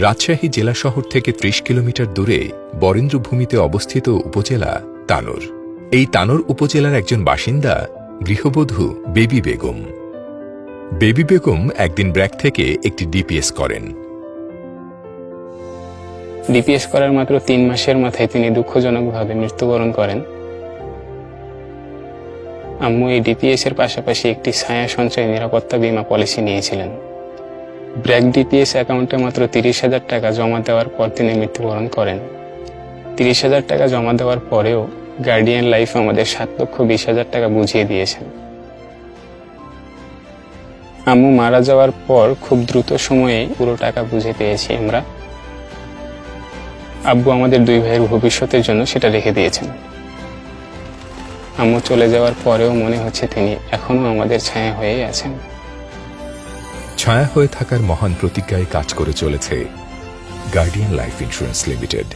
রাজশাহী জেলা শহর থেকে ৩০ কিলোমিটার দূরে বরেন্দ্রভূমিতে অবস্থিত উপজেলা তানোর। এই তানোর উপজেলার একজন বাসিন্দা গৃহবধূ বেবি বেগম। বেবি বেগম একদিন ব্র্যাক থেকে একটি ডিপিএস করেন। ডিপিএস করার মাত্র ৩ মাসের মাথায় তিনি দুঃখজনকভাবে মৃত্যুবরণ করেন। আম্মু এই ডিপিএস এর পাশাপাশি একটি ছায়া সঞ্চয় নিরাপত্তা বীমা পলিসি নিয়েছিলেন। ব্র্যাক ডিপিএস অ্যাকাউন্টে মাত্র ৩০,০০০ টাকা জমা দেওয়ার পর তিনি মৃত্যুবরণ করেন। ৩০,০০০ টাকা জমা দেওয়ার পরেও গার্ডিয়ান লাইফ আমাদের ৭,২০,০০০ টাকা বুঝিয়ে দিয়েছেন। আম্মু মারা যাওয়ার পর খুব দ্রুত সময়ে পুরো টাকা বুঝে পেয়েছি আমরা। আব্বু আমাদের ২ ভাইয়ের ভবিষ্যতের জন্য সেটা রেখে দিয়েছেন। আম্মু চলে যাওয়ার পরেও মনে হচ্ছে তিনি এখনো আমাদের ছায়া হয়েই আছেন। ছায়া হয়ে থাকার মহান প্রতিজ্ঞায় কাজ করে চলেছে গার্ডিয়ান লাইফ ইন্স্যুরেন্স লিমিটেড।